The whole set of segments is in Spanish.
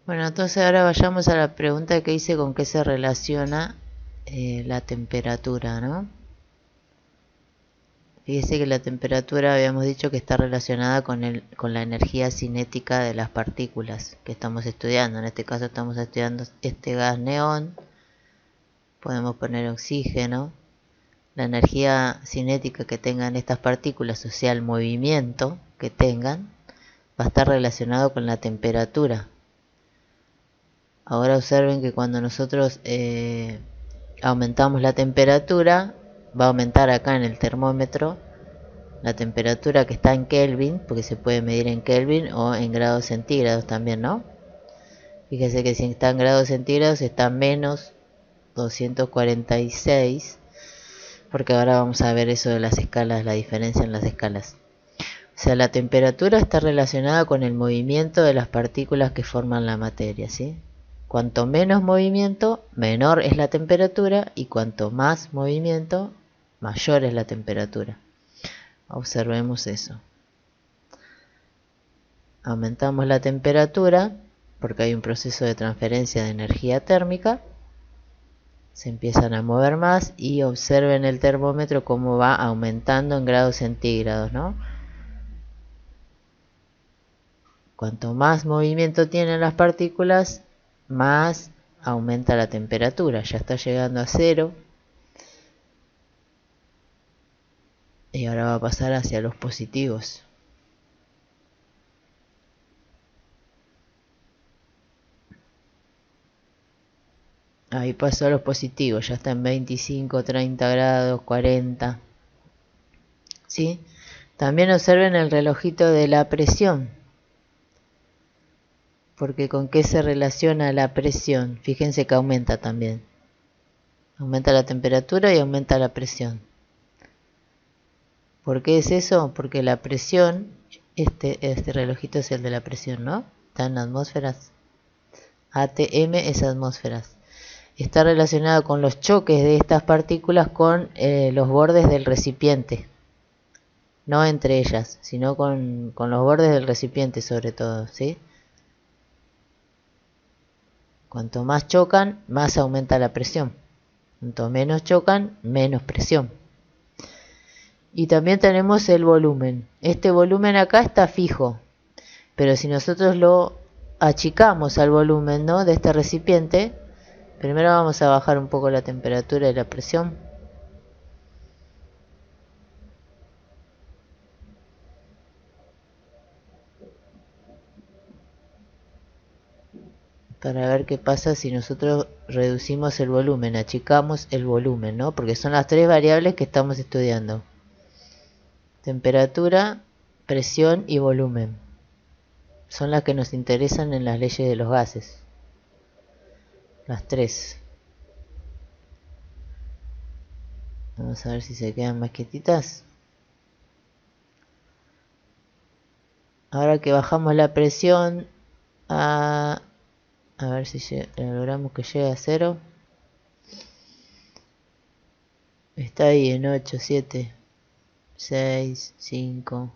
Bueno, entonces ahora vayamos a la pregunta que hice con qué se relaciona la temperatura, ¿no? Fíjese que la temperatura habíamos dicho que está relacionada con la energía cinética de las partículas que estamos estudiando. En este caso estamos estudiando este gas neón, podemos poner oxígeno. La energía cinética que tengan estas partículas, o sea, el movimiento que tengan, va a estar relacionado con la temperatura. Ahora observen que cuando nosotros aumentamos la temperatura, va a aumentar acá en el termómetro la temperatura que está en Kelvin, porque se puede medir en Kelvin o en grados centígrados también, ¿no? Fíjese que si está en grados centígrados está menos 246, porque ahora vamos a ver eso de las escalas, la diferencia en las escalas. O sea, la temperatura está relacionada con el movimiento de las partículas que forman la materia, ¿sí? Cuanto menos movimiento, menor es la temperatura, y cuanto más movimiento, mayor es la temperatura. Observemos eso. Aumentamos la temperatura porque hay un proceso de transferencia de energía térmica. Se empiezan a mover más y observen el termómetro cómo va aumentando en grados centígrados, ¿no? Cuanto más movimiento tienen las partículas, más aumenta la temperatura. Ya está llegando a 0. Y ahora va a pasar hacia los positivos. Ahí pasó a los positivos, ya está en 25, 30 grados, 40. ¿Sí? También observen el relojito de la presión. Porque con qué se relaciona la presión. Fíjense que aumenta también. Aumenta la temperatura y aumenta la presión. ¿Por qué es eso? Porque la presión, este relojito es el de la presión, ¿no? Está en atmósferas. ATM es atmósferas. Está relacionado con los choques de estas partículas con los bordes del recipiente. No entre ellas, sino con los bordes del recipiente sobre todo, ¿sí? Cuanto más chocan, más aumenta la presión. Cuanto menos chocan, menos presión. Y también tenemos el volumen. Este volumen acá está fijo, pero si nosotros lo achicamos al volumen, ¿no?, de este recipiente, primero vamos a bajar un poco la temperatura y la presión. Para ver qué pasa si nosotros reducimos el volumen, achicamos el volumen, ¿no? Porque son las tres variables que estamos estudiando. Temperatura, presión y volumen. Son las que nos interesan en las leyes de los gases. Las tres. Vamos a ver si se quedan más quietitas. Ahora que bajamos la presión a ver si logramos que llegue a 0. Está ahí en 8, 7, 6, 5,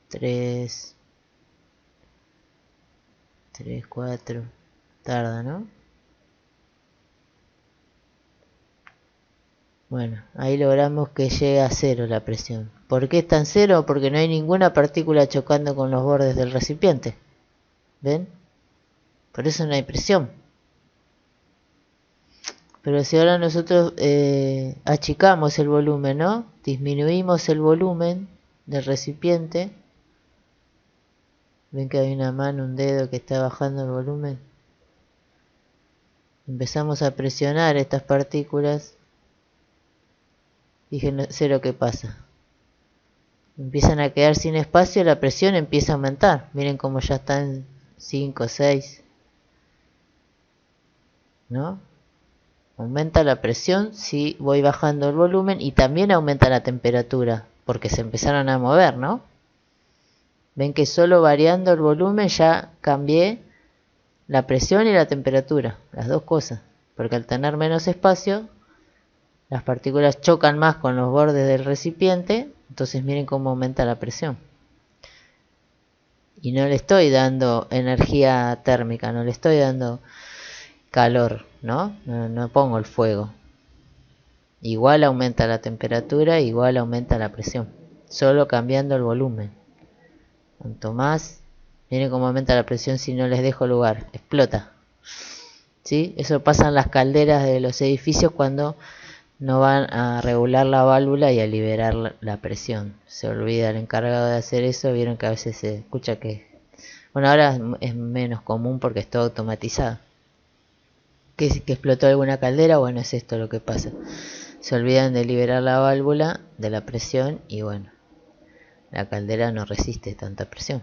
3, 4. Tarda, ¿no? Bueno, ahí logramos que llegue a 0 la presión. ¿Por qué está en 0? Porque no hay ninguna partícula chocando con los bordes del recipiente. ¿Ven? Por eso no hay presión. Pero si ahora nosotros achicamos el volumen, ¿no? Disminuimos el volumen del recipiente. ¿Ven que hay una mano, un dedo que está bajando el volumen? Empezamos a presionar estas partículas. Fíjense lo que pasa. Empiezan a quedar sin espacio, la presión empieza a aumentar. Miren cómo ya está en 5, 6. ¿No? Aumenta la presión si voy bajando el volumen y también aumenta la temperatura, porque se empezaron a mover, ¿no? Ven que solo variando el volumen ya cambié la presión y la temperatura, las dos cosas, porque al tener menos espacio, las partículas chocan más con los bordes del recipiente, entonces miren cómo aumenta la presión. y no le estoy dando energía térmica, no le estoy dando calor, ¿no? No pongo el fuego. Igual aumenta la temperatura, igual aumenta la presión, solo cambiando el volumen. Cuanto más, miren cómo aumenta la presión si no les dejo lugar, explota. ¿Sí? Eso pasa en las calderas de los edificios cuando no van a regular la válvula y a liberar la presión. Se olvida el encargado de hacer eso, vieron que a veces se escucha que... Bueno, ahora es menos común porque es todo automatizado. ¿Que explotó alguna caldera? Bueno, es esto lo que pasa. Se olvidan de liberar la válvula de la presión y bueno, la caldera no resiste tanta presión.